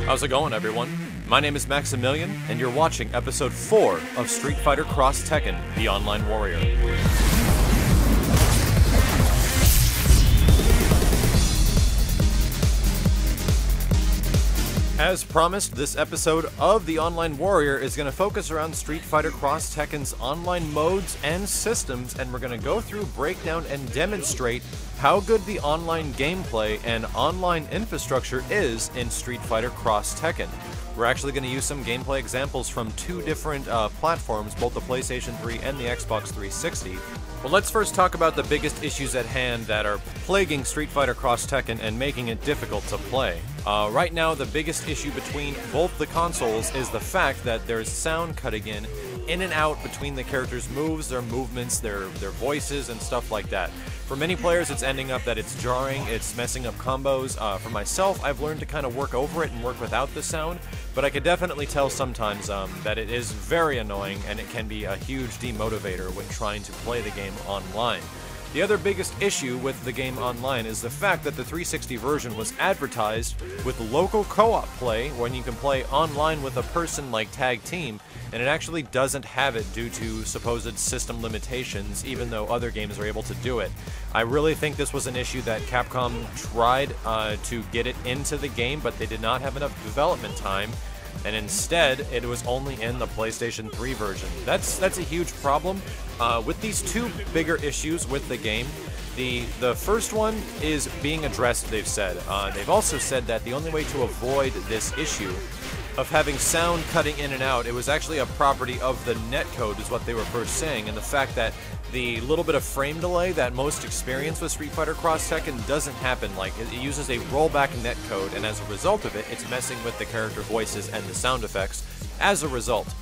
How's it going, everyone? My name is Maximilian, and you're watching episode 4 of Street Fighter X Tekken, The Online Warrior. As promised, this episode of The Online Warrior is going to focus around Street Fighter X Tekken's online modes and systems, and we're going to go through, break down, and demonstrate how good the online gameplay and online infrastructure is in Street Fighter X Tekken. We're actually going to use some gameplay examples from two different platforms, both the PlayStation 3 and the Xbox 360. Well, let's first talk about the biggest issues at hand that are plaguing Street Fighter X Tekken and making it difficult to play. Right now, the biggest issue between both the consoles is the fact that there's sound cutting in and out between the characters' moves, their movements, their voices, and stuff like that. For many players, it's ending up that it's jarring, it's messing up combos. For myself, I've learned to kind of work over it and work without the sound, but I could definitely tell sometimes that it is very annoying and it can be a huge demotivator when trying to play the game online. The other biggest issue with the game online is the fact that the 360 version was advertised with local co-op play when you can play online with a person like Tag Team, and it actually doesn't have it due to supposed system limitations, even though other games are able to do it. I really think this was an issue that Capcom tried to get it into the game, but they did not have enough development time, and instead it was only in the PlayStation 3 version. That's a huge problem. With these two bigger issues with the game, the first one is being addressed, they've said. They've also said that the only way to avoid this issue of having sound cutting in and out, it was actually a property of the netcode is what they were first saying, and the fact that the little bit of frame delay that most experience with Street Fighter X Tekken doesn't happen. Like, it uses a rollback netcode, and as a result of it, it's messing with the character voices and the sound effects as a result.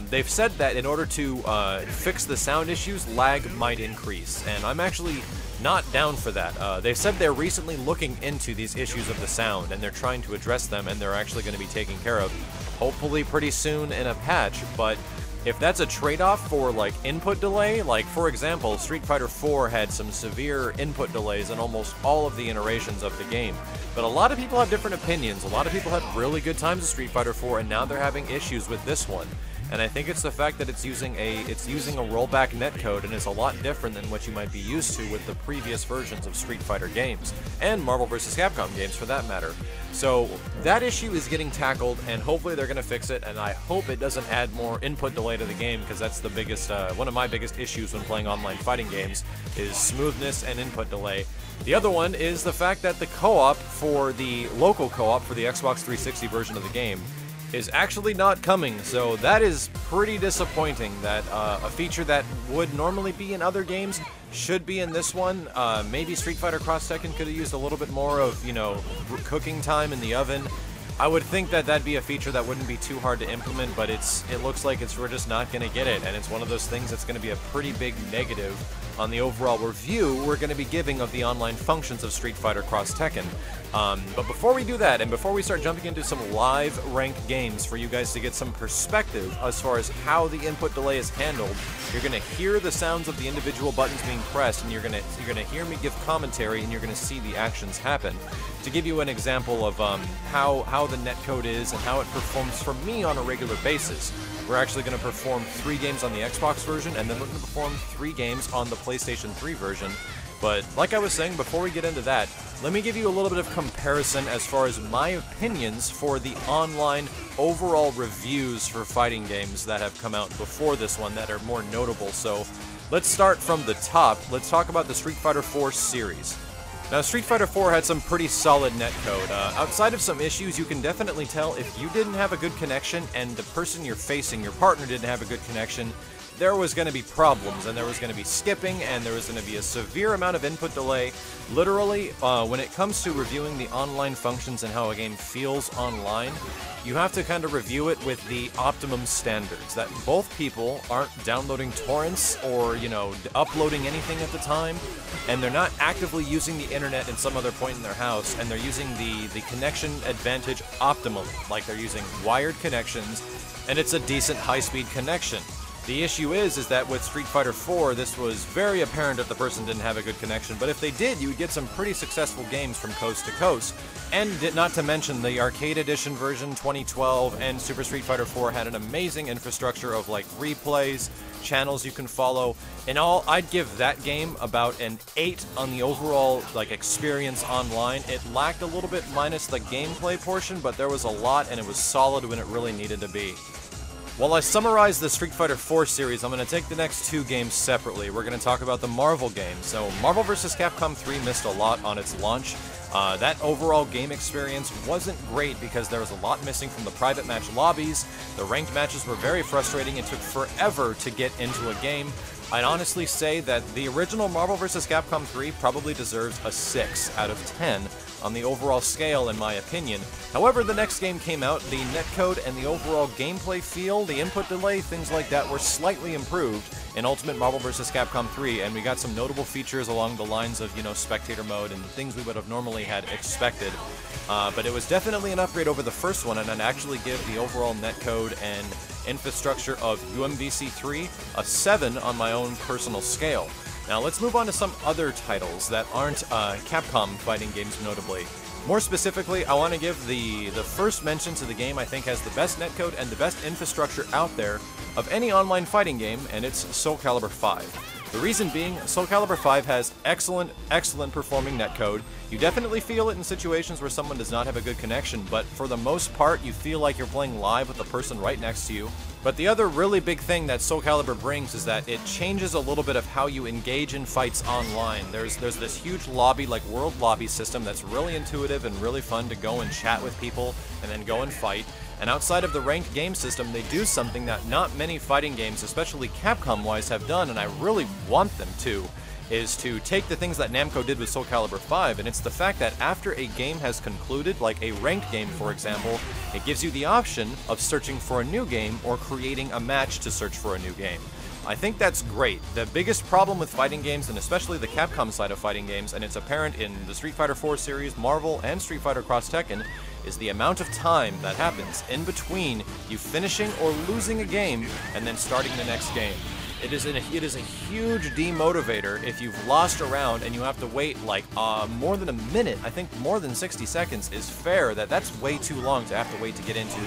They've said that in order to fix the sound issues, lag might increase, and I'm actually not down for that. They've said they're recently looking into these issues of the sound, and they're trying to address them, and they're actually going to be taken care of, hopefully pretty soon in a patch. But if that's a trade-off for, like, input delay, like, for example, Street Fighter 4 had some severe input delays in almost all of the iterations of the game. But a lot of people have different opinions. A lot of people had really good times with Street Fighter 4, and now they're having issues with this one. And I think it's the fact that it's using a rollback netcode, and it's a lot different than what you might be used to with the previous versions of Street Fighter games, and Marvel vs. Capcom games for that matter. So that issue is getting tackled, and hopefully they're going to fix it, and I hope it doesn't add more input delay to the game, because that's the biggest, one of my biggest issues when playing online fighting games, is smoothness and input delay. The other one is the fact that the co-op for the local co-op for the Xbox 360 version of the game is actually not coming, so that is pretty disappointing that a feature that would normally be in other games should be in this one. Maybe Street Fighter X Tekken could have used a little bit more of, you know, cooking time in the oven. I would think that that'd be a feature that wouldn't be too hard to implement, but it looks like we're just not going to get it, and it's one of those things that's going to be a pretty big negative on the overall review we're going to be giving of the online functions of Street Fighter X Tekken. But before we do that, and before we start jumping into some live ranked games for you guys to get some perspective as far as how the input delay is handled, you're going to hear the sounds of the individual buttons being pressed, and you're going to hear me give commentary, and you're going to see the actions happen. To give you an example of how the netcode is and how it performs for me on a regular basis, we're actually going to perform 3 games on the Xbox version, and then we're going to perform 3 games on the PlayStation 3 version. But like I was saying, before we get into that, let me give you a little bit of comparison as far as my opinions for the online overall reviews for fighting games that have come out before this one that are more notable. So let's start from the top. Let's talk about the Street Fighter 4 series. Now, Street Fighter 4 had some pretty solid netcode. Outside of some issues, you can definitely tell if you didn't have a good connection and the person you're facing, your partner, didn't have a good connection, there was going to be problems, and there was going to be skipping, and there was going to be a severe amount of input delay. Literally, when it comes to reviewing the online functions and how a game feels online, you have to kind of review it with the optimum standards, that both people aren't downloading torrents or, you know, uploading anything at the time, and they're not actively using the internet at some other point in their house, and they're using the connection advantage optimally, like they're using wired connections, and it's a decent high-speed connection. The issue is that with Street Fighter 4, this was very apparent if the person didn't have a good connection, but if they did, you would get some pretty successful games from coast to coast. And not to mention, the Arcade Edition version 2012 and Super Street Fighter 4 had an amazing infrastructure of like replays, channels you can follow. In all, I'd give that game about an 8 on the overall like experience online. It lacked a little bit minus the gameplay portion, but there was a lot and it was solid when it really needed to be. While I summarize the Street Fighter 4 series, I'm going to take the next two games separately. We're going to talk about the Marvel games. So Marvel vs. Capcom 3 missed a lot on its launch. That overall game experience wasn't great because there was a lot missing from the private match lobbies. The ranked matches were very frustrating. It took forever to get into a game. I'd honestly say that the original Marvel vs. Capcom 3 probably deserves a 6 out of 10 on the overall scale, in my opinion. However, the next game came out, the netcode and the overall gameplay feel, the input delay, things like that were slightly improved in Ultimate Marvel vs. Capcom 3, and we got some notable features along the lines of, you know, spectator mode and things we would have normally had expected. But it was definitely an upgrade over the first one, and I'd actually give the overall netcode and infrastructure of UMVC3 a 7 on my own personal scale. Now let's move on to some other titles that aren't Capcom fighting games notably. More specifically, I want to give the first mention to the game I think has the best netcode and the best infrastructure out there of any online fighting game, and it's Soul Calibur 5. The reason being, Soul Calibur 5 has excellent performing netcode. You definitely feel it in situations where someone does not have a good connection, but for the most part, you feel like you're playing live with the person right next to you. But the other really big thing that Soul Calibur brings is that it changes a little bit of how you engage in fights online. There's this huge lobby, like world lobby system that's really intuitive and really fun to go and chat with people and then go and fight. And outside of the ranked game system, they do something that not many fighting games, especially Capcom-wise, have done, and I really want them to, is to take the things that Namco did with Soul Calibur 5, and it's the fact that after a game has concluded, like a ranked game for example, it gives you the option of searching for a new game or creating a match to search for a new game. I think that's great. The biggest problem with fighting games, and especially the Capcom side of fighting games, and it's apparent in the Street Fighter 4 series, Marvel, and Street Fighter X Tekken, is the amount of time that happens in between you finishing or losing a game and then starting the next game. It is a huge demotivator if you've lost a round and you have to wait like more than a minute. I think more than 60 seconds is fair. That's way too long to have to wait to get into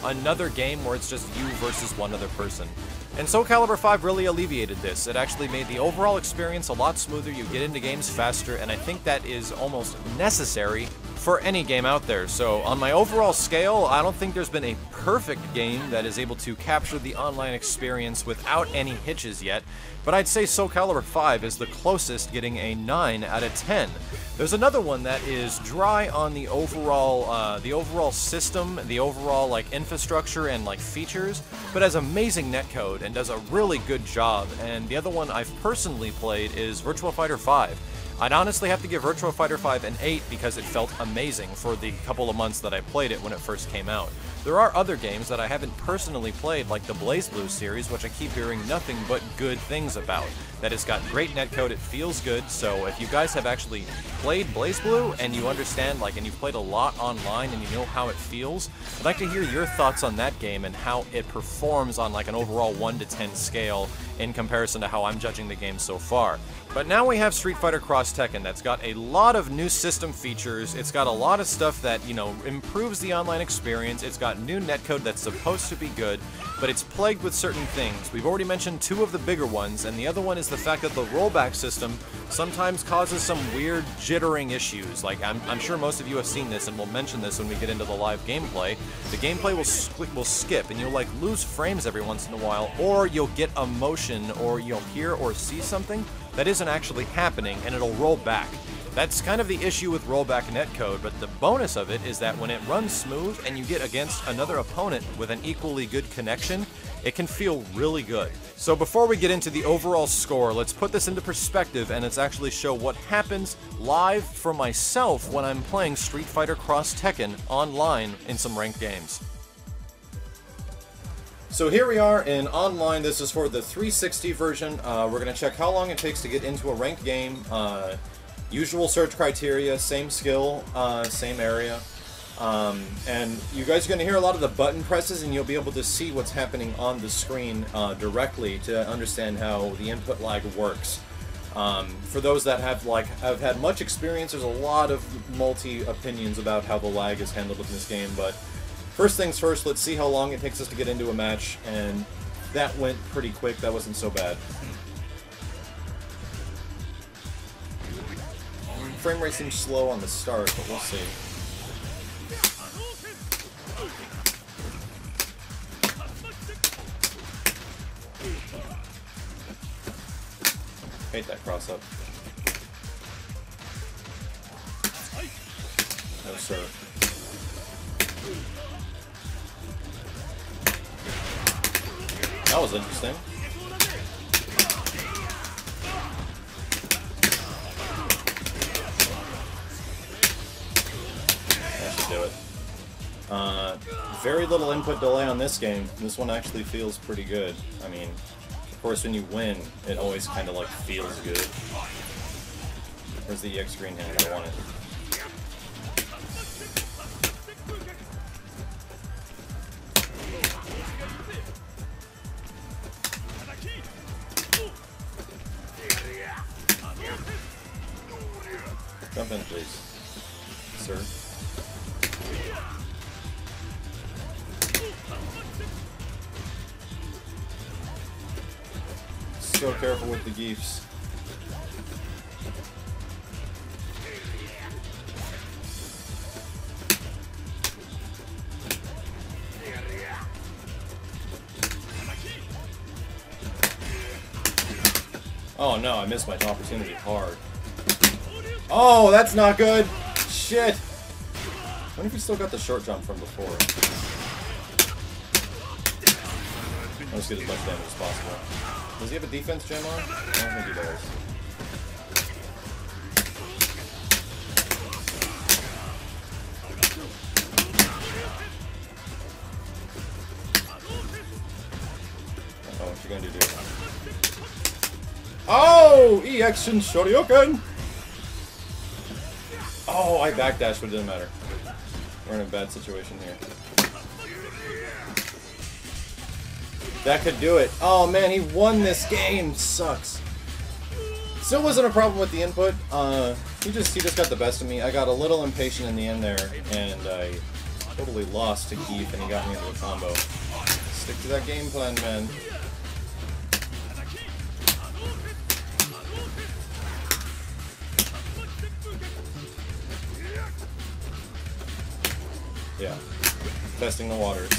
another game where it's just you versus one other person. And Soul Calibur 5 really alleviated this. It actually made the overall experience a lot smoother, you get into games faster, and I think that is almost necessary for any game out there. So on my overall scale, I don't think there's been a perfect game that is able to capture the online experience without any hitches yet, but I'd say Soul Calibur 5 is the closest, getting a 9 out of 10. There's another one that is dry on the overall system, the overall like infrastructure and like features, but has amazing netcode and does a really good job. And the other one I've personally played is Virtua Fighter 5. I'd honestly have to give Virtua Fighter 5 an 8 because it felt amazing for the couple of months that I played it when it first came out. There are other games that I haven't personally played, like the BlazBlue series, which I keep hearing nothing but good things about. That it's got great netcode, it feels good, so if you guys have actually played BlazBlue and you understand, like, and you've played a lot online and you know how it feels, I'd like to hear your thoughts on that game and how it performs on like an overall 1 to 10 scale in comparison to how I'm judging the game so far. But now we have Street Fighter X Tekken that's got a lot of new system features, it's got a lot of stuff that, you know, improves the online experience, it's got new netcode that's supposed to be good, but it's plagued with certain things. We've already mentioned two of the bigger ones, and the other one is the fact that the rollback system sometimes causes some weird jittering issues. Like, I'm sure most of you have seen this, and we'll mention this when we get into the live gameplay. The gameplay will skip, and you'll like lose frames every once in a while, or you'll get a motion, or you'll hear or see something that isn't actually happening, and it'll roll back. That's kind of the issue with rollback netcode, but the bonus of it is that when it runs smooth and you get against another opponent with an equally good connection, it can feel really good. So before we get into the overall score, let's put this into perspective and let's actually show what happens live for myself when I'm playing Street Fighter X Tekken online in some ranked games. So here we are in online. This is for the 360 version. We're going to check how long it takes to get into a ranked game. Usual search criteria, same skill, same area. And you guys are going to hear a lot of the button presses, and you'll be able to see what's happening on the screen directly to understand how the input lag works. For those that have had much experience, there's a lot of multi-opinions about how the lag is handled in this game, but first things first, let's see how long it takes us to get into a match, and that went pretty quick. That wasn't so bad. Frame rate seems slow on the start, but we'll see. Hate that cross up. No, sir. That was interesting. That should do it. Very little input delay on this game. This one actually feels pretty good. I mean, of course, when you win, it always kind of like feels good. Where's the EX green hand? I want it. Jump in, please, sir. So careful with the geefs. Oh no, I missed my opportunity hard. Oh, that's not good! Shit! I wonder if he still got the short jump from before. I'll just get as much damage as possible. Does he have a defense gem on? I don't think he does. Uh-oh, what you gonna do? Oh! EX and Shoryuken! Oh, I backdashed, but it didn't matter. We're in a bad situation here. That could do it. Oh man, he won this game. Sucks. Still wasn't a problem with the input. He just got the best of me. I got a little impatient in the end there, and I totally lost to Keith, and he got me into a combo. Stick to that game plan, man. Yeah. Testing the waters.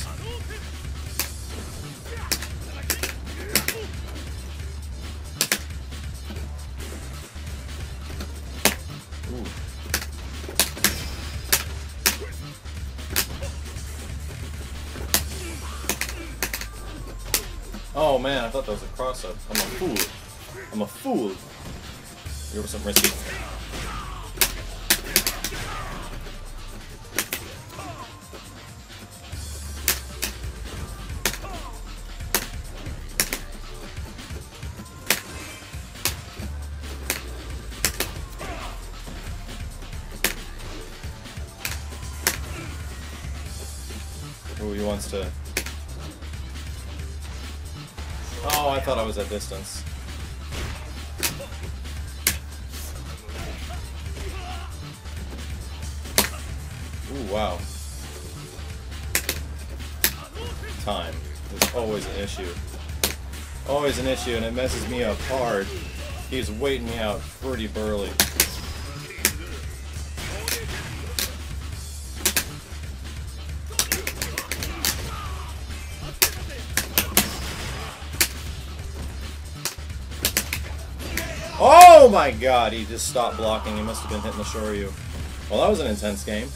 Ooh. Oh man, I thought that was a cross-up. I'm a fool. I'm a fool. Here was some risky. Ooh, he wants to... Oh, I thought I was at distance. Ooh, wow. Time is always an issue. Always an issue, and it messes me up hard. He's waiting me out pretty burly. Oh my god, he just stopped blocking. He must have been hitting the Shoryu. Well, that was an intense game.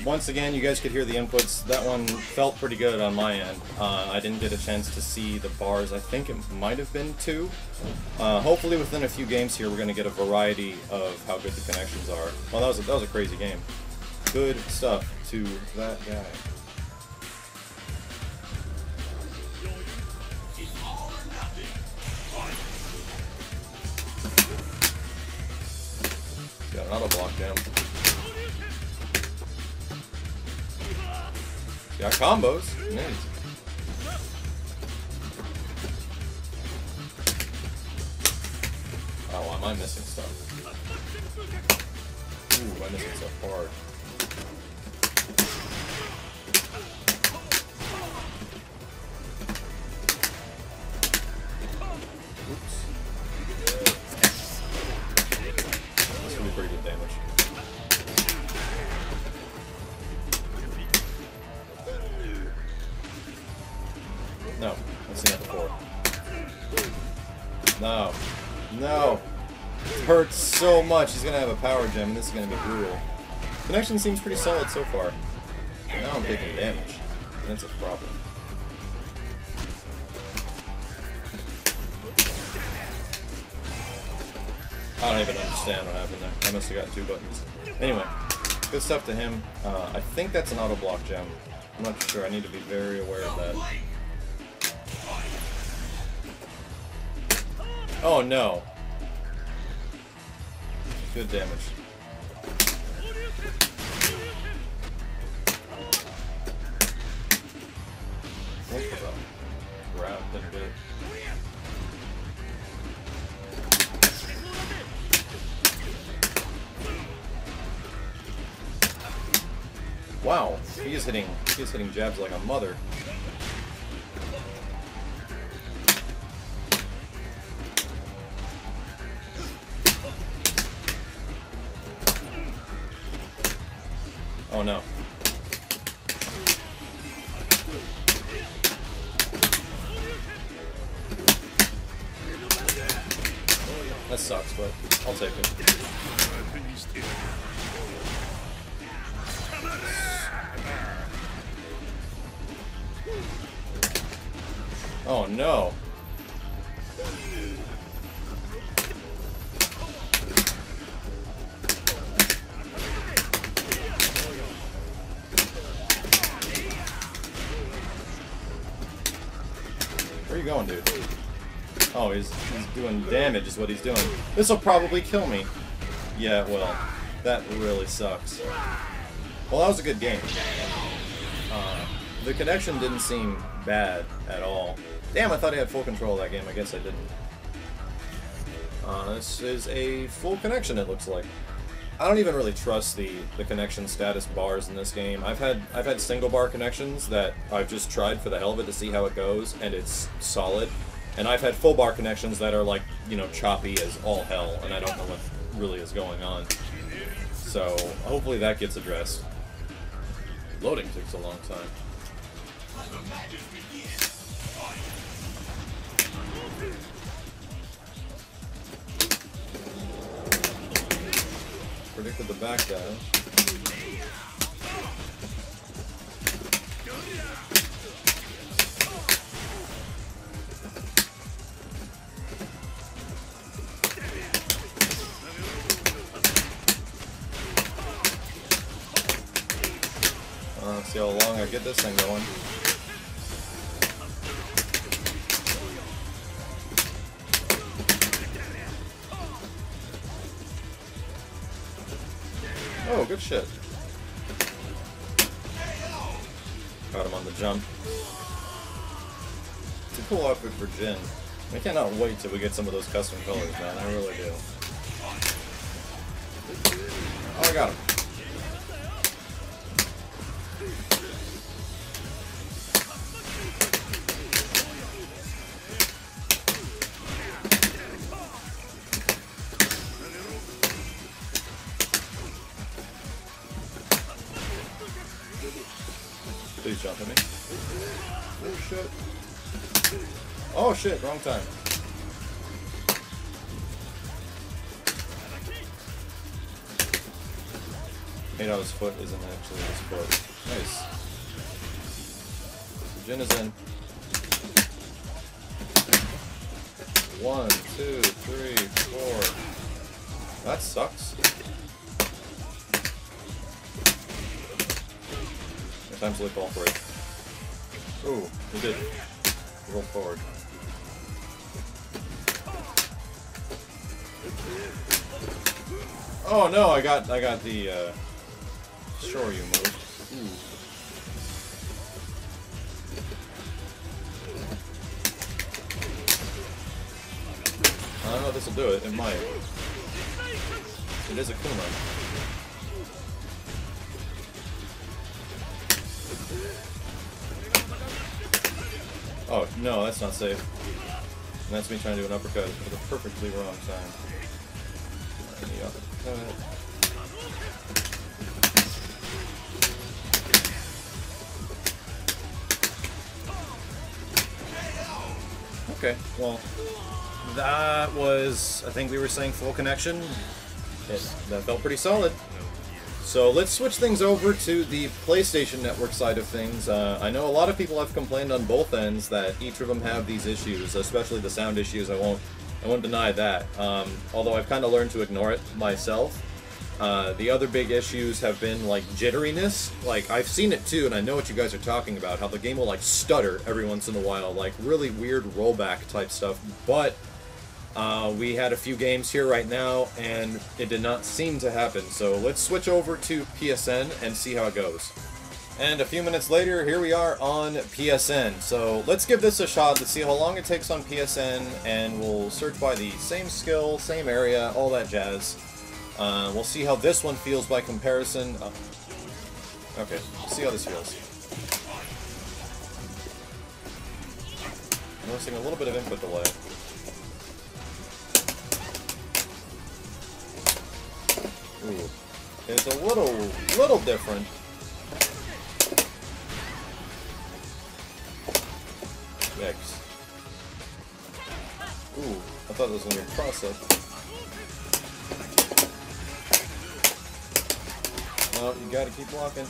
Once again, you guys could hear the inputs. That one felt pretty good on my end. I didn't get a chance to see the bars. I think it might have been 2. Hopefully within a few games here, we're going to get a variety of how good the connections are. Well, that was a crazy game. Good stuff to that guy. Got an auto block down. Got combos. Nice. Oh, why am I missing stuff? Ooh, I'm missing stuff hard. Oops. That's gonna be pretty good damage. No, I've seen that before. No. No! It hurts so much. He's gonna have a power gem, and this is gonna be brutal. Connection seems pretty solid so far. Now I'm taking damage. That's a problem. I don't even understand what happened there. I must have got 2 buttons. Anyway, good stuff to him. I think that's an auto block gem. I'm not sure. I need to be very aware of that. Oh no. Good damage. Grab, didn't get it. Wow, he is hitting jabs like a mother. Oh no. That sucks, but I'll take it. Oh no. Where are you going, dude? Oh, he's doing damage is what he's doing. This will probably kill me. Yeah, well, that really sucks. Well, that was a good game. The connection didn't seem bad at all. Damn, I thought I had full control of that game. I guess I didn't. This is a full connection, it looks like. I don't even really trust the connection status bars in this game. I've had single bar connections that I've just tried for the hell of it to see how it goes, and it's solid. And I've had full bar connections that are like, you know, choppy as all hell, and I don't know what really is going on. So hopefully that gets addressed. Loading takes a long time. Predicted the back dash. See how long I get this thing going. Oh, good shit. Got him on the jump. It's a cool outfit for Jin. I cannot wait till we get some of those custom colors, man. I really do. Oh, I got him. Please jump at me. Oh shit. Oh shit, wrong time. Made out his foot isn't actually his foot. Nice. Jin is in. 1, 2, 3, 4. That sucks. Time to fall for it. Ooh, we did. Roll forward. Oh no, I got the Shoryu move. Ooh. I don't know if this will do it. It might. It is a Kuma. Oh, no, that's not safe. And that's me trying to do an uppercut at the perfectly wrong time. The uppercut. Okay, well, that was, I think we were saying full connection. That felt pretty solid. So let's switch things over to the PlayStation Network side of things. I know a lot of people have complained on both ends that each of them have these issues, especially the sound issues. I won't deny that. Although I've kind of learned to ignore it myself. The other big issues have been like jitteriness. Like I've seen it too, and I know what you guys are talking about. How the game will like stutter every once in a while, like really weird rollback type stuff. But we had a few games here right now, and it did not seem to happen. So let's switch over to PSN and see how it goes. And a few minutes later, here we are on PSN. So let's give this a shot to see how long it takes on PSN, and we'll search by the same skill, same area, all that jazz. We'll see how this one feels by comparison. Okay, let's see how this feels. Noticing a little bit of input delay. Ooh, it's a little different. Yikes. Ooh, I thought it was going to be a cross-up. No, you gotta keep walking.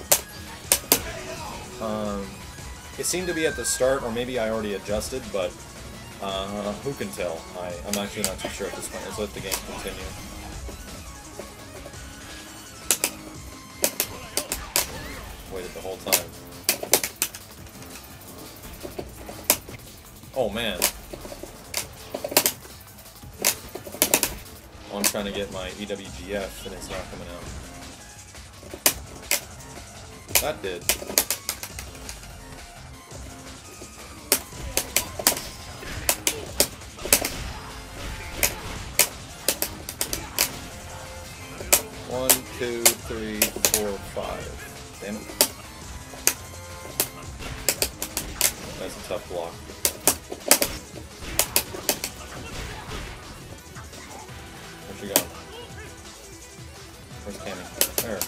It seemed to be at the start, or maybe I already adjusted, but who can tell? I'm actually not too sure at this point. Let's let the game continue. Waited the whole time. Oh man. Oh, I'm trying to get my EWGF and it's not coming out. That did. One, two, three, four, five. Damn it. That's a tough block. Where'd she go? Where's Cammy? There.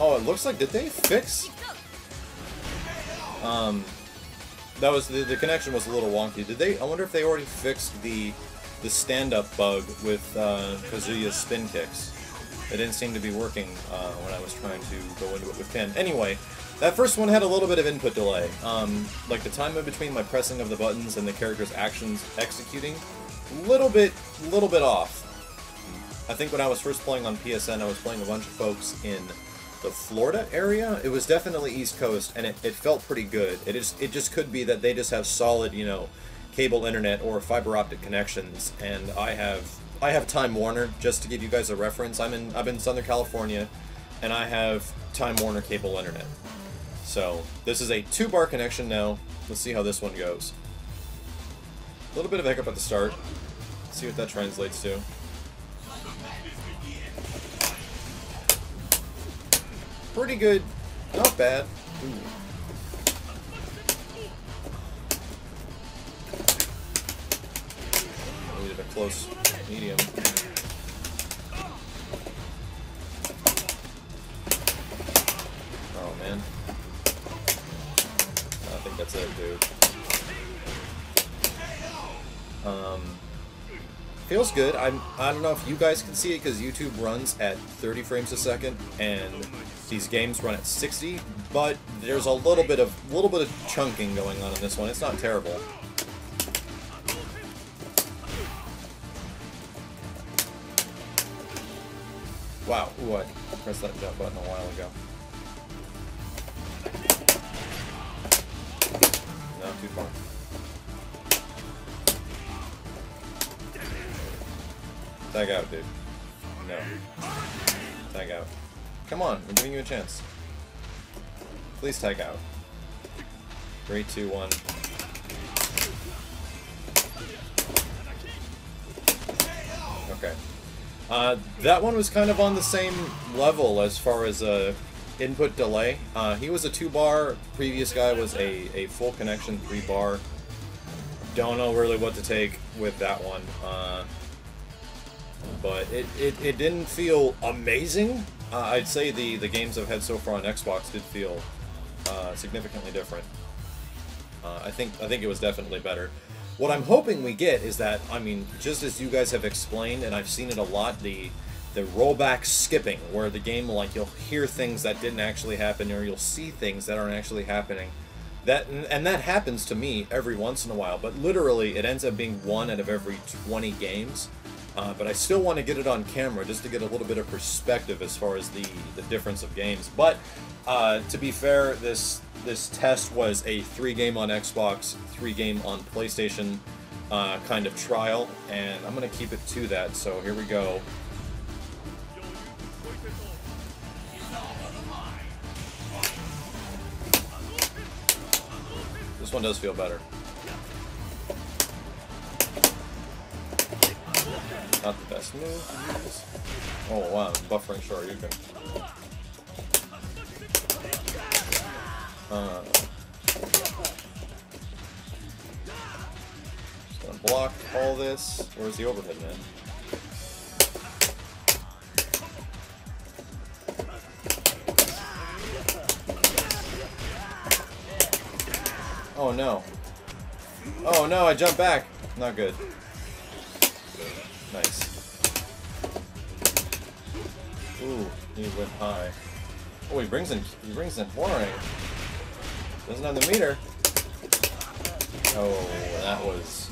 Oh, it looks like, did they fix? That was, the connection was a little wonky. Did they, I wonder if they already fixed the stand-up bug with Kazuya's spin kicks. It didn't seem to be working when I was trying to go into it with Ken. Anyway, that first one had a little bit of input delay. Like the time in between my pressing of the buttons and the character's actions executing, little bit off. I think when I was first playing on PSN, I was playing a bunch of folks in the Florida area. It was definitely East Coast, and it felt pretty good. It just could be that they just have solid, you know, cable internet or fiber optic connections, and I have Time Warner, just to give you guys a reference. I'm in Southern California, and I have Time Warner cable internet. So this is a 2-bar connection now. Let's see how this one goes. A little bit of a hiccup at the start. Let's see what that translates to. Pretty good. Not bad. Ooh. Needed a close medium. Oh man. I think that's it, dude. Feels good. I don't know if you guys can see it because YouTube runs at 30 frames a second and these games run at 60, but there's a little bit of chunking going on in this one. It's not terrible. Wow, ooh, I pressed that jump button a while ago. No, too far. Tag out, dude. No. Tag out. Come on, I'm giving you a chance. Please tag out. 3, 2, 1. Okay. That one was kind of on the same level as far as input delay. He was a 2-bar, previous guy was a full connection 3-bar. Don't know really what to take with that one. But it didn't feel amazing. I'd say the games I've had so far on Xbox did feel significantly different. I think it was definitely better. What I'm hoping we get is that, I mean, just as you guys have explained, and I've seen it a lot, the rollback skipping, where the game, like, you'll hear things that didn't actually happen, or you'll see things that aren't actually happening. That happens to me every once in a while, but literally it ends up being 1 out of every 20 games. But I still want to get it on camera just to get a little bit of perspective as far as the difference of games. But to be fair, this test was a 3-game on Xbox, 3-game on PlayStation kind of trial, and I'm going to keep it to that, so here we go. This one does feel better. Not the best move. Oh wow, buffering short, you can. Just gonna block all this. Where's the overhead, man? Oh no. Oh no, I jumped back. Not good. Nice. Ooh, he went high. Oh, he brings in flooring. Doesn't have the meter. Oh, that was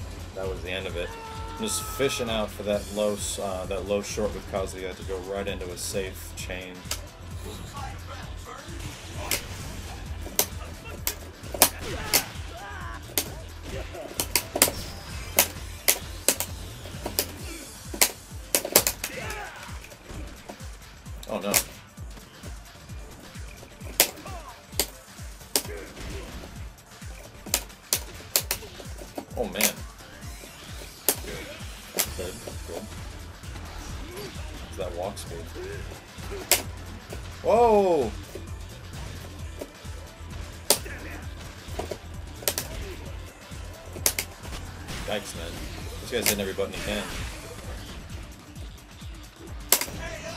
the end of it. I'm just fishing out for that low short with Kazuya to go right into a safe chain. Oh no. Oh man. Good, good. Is that walk speed? Whoa! Yikes, man. This guy's hitting every button he can.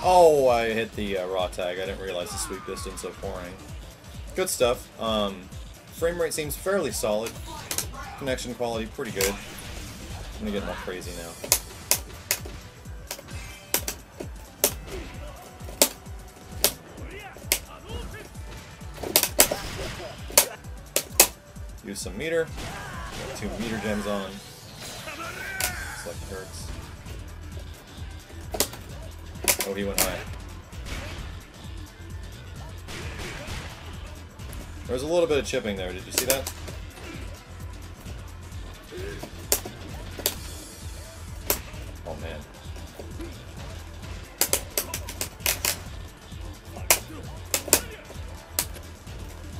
Oh, I hit the raw tag. I didn't realize the sweep distance of pouring. Good stuff. Frame rate seems fairly solid. Connection quality pretty good. I'm gonna get more crazy now. Use some meter. Got 2 meter gems on. Select hurts. Oh, he went high. There was a little bit of chipping there. Did you see that? Oh, man.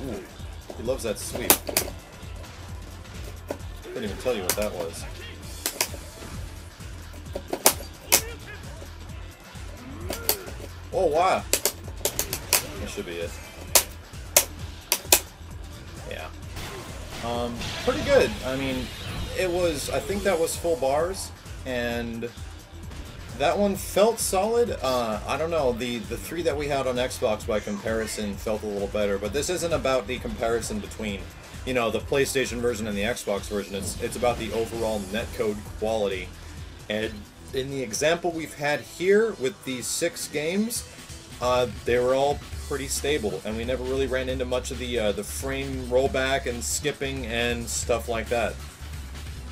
Ooh, he loves that sweep. Couldn't even tell you what that was. Oh, wow. That should be it. Yeah. Pretty good. I mean, it was, I think that was full bars, and that one felt solid. I don't know, the 3 that we had on Xbox by comparison felt a little better, but this isn't about the comparison between, you know, the PlayStation version and the Xbox version. It's about the overall netcode quality. And in the example we've had here with these 6 games, they were all pretty stable, and we never really ran into much of the frame rollback and skipping and stuff like that.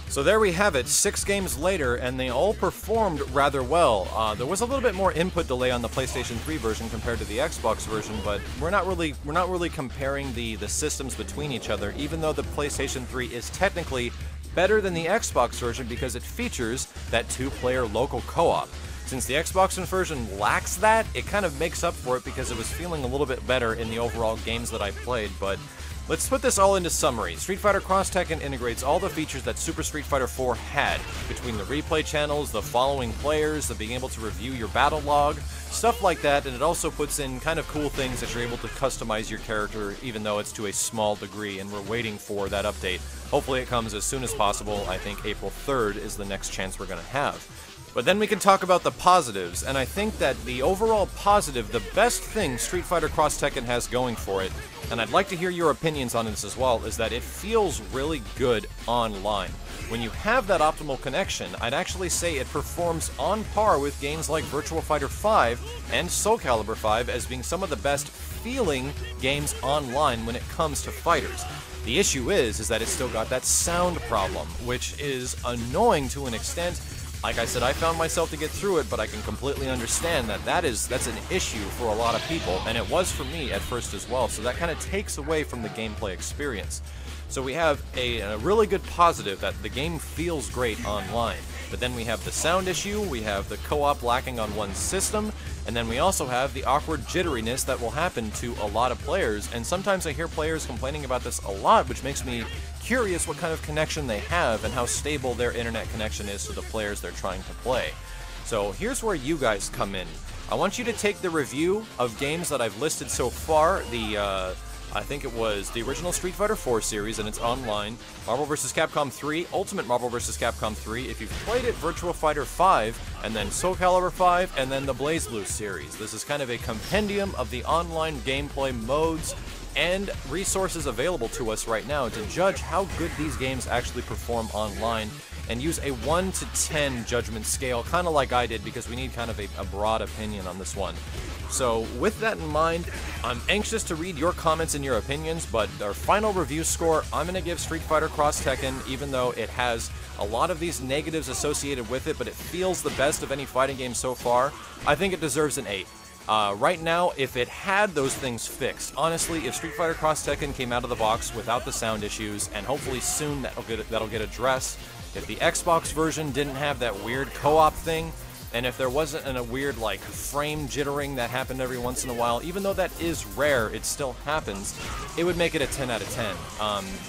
So there we have it, 6 games later, and they all performed rather well. There was a little bit more input delay on the PlayStation 3 version compared to the Xbox version, but we're not really comparing the systems between each other, even though the PlayStation 3 is technically better than the Xbox version because it features that 2-player local co-op. Since the Xbox version lacks that, it kind of makes up for it because it was feeling a little bit better in the overall games that I played, but Let's put this all into summary. Street Fighter Cross Tekken integrates all the features that Super Street Fighter 4 had, between the replay channels, the following players, the being able to review your battle log, stuff like that, and it also puts in kind of cool things that you're able to customize your character, even though it's to a small degree, and we're waiting for that update. Hopefully it comes as soon as possible. I think April 3rd is the next chance we're going to have. But then we can talk about the positives, and I think that the overall positive, the best thing Street Fighter Cross Tekken has going for it, and I'd like to hear your opinions on this as well, is that it feels really good online. When you have that optimal connection, I'd actually say it performs on par with games like Virtua Fighter 5 and Soul Calibur 5 as being some of the best feeling games online when it comes to fighters. The issue is that it's still got that sound problem, which is annoying to an extent. Like I said, I found myself to get through it, but I can completely understand that that's an issue for a lot of people, and it was for me at first as well, so that kind of takes away from the gameplay experience. So we have a really good positive that the game feels great online, but then we have the sound issue, we have the co-op lacking on one system, and then we also have the awkward jitteriness that will happen to a lot of players, and sometimes I hear players complaining about this a lot, which makes me curious what kind of connection they have and how stable their internet connection is to the players they're trying to play. So here's where you guys come in. I want you to take the review of games that I've listed so far, I think it was the original Street Fighter 4 series, and it's online, Marvel vs. Capcom 3, Ultimate Marvel vs. Capcom 3, if you've played it, Virtua Fighter 5, and then Soul Calibur 5, and then the BlazBlue series. This is kind of a compendium of the online gameplay modes and resources available to us right now to judge how good these games actually perform online, and use a 1 to 10 judgment scale, kind of like I did, because we need kind of a broad opinion on this one. So with that in mind, I'm anxious to read your comments and your opinions, but our final review score, I'm going to give Street Fighter Cross Tekken, even though it has a lot of these negatives associated with it, but it feels the best of any fighting game so far. I think it deserves an 8. Right now, if it had those things fixed, honestly, if Street Fighter Cross Tekken came out of the box without the sound issues, and hopefully soon that'll get addressed, if the Xbox version didn't have that weird co-op thing, and if there wasn't a weird, like, frame jittering that happened every once in a while, even though that is rare, it still happens, it would make it a 10 out of 10.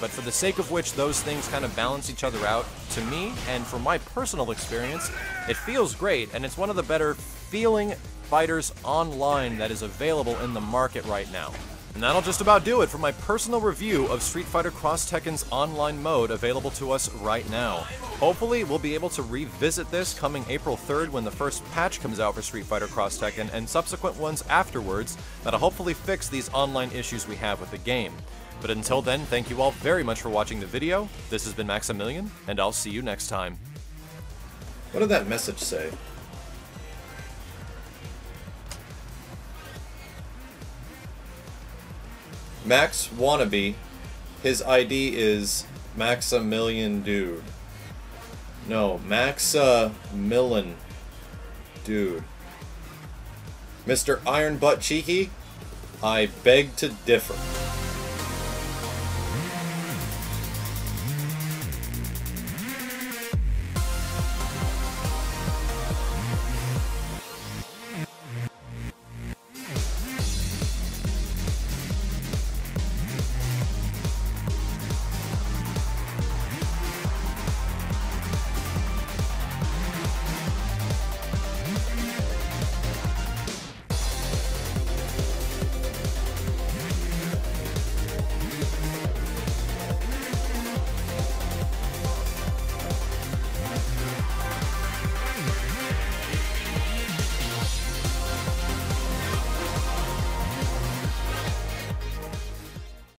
But for the sake of which those things kind of balance each other out, to me, and from my personal experience, it feels great, and it's one of the better feeling fighters online that is available in the market right now. And that'll just about do it for my personal review of Street Fighter Cross Tekken's online mode available to us right now. Hopefully, we'll be able to revisit this coming April 3rd when the first patch comes out for Street Fighter Cross Tekken, and subsequent ones afterwards that'll hopefully fix these online issues we have with the game. But until then, thank you all very much for watching the video. This has been Maximilian, and I'll see you next time. What did that message say? Max Wannabe. His ID is Maximilian Dude. No, Maximilian Dude. Mr. Iron Butt Cheeky, I beg to differ.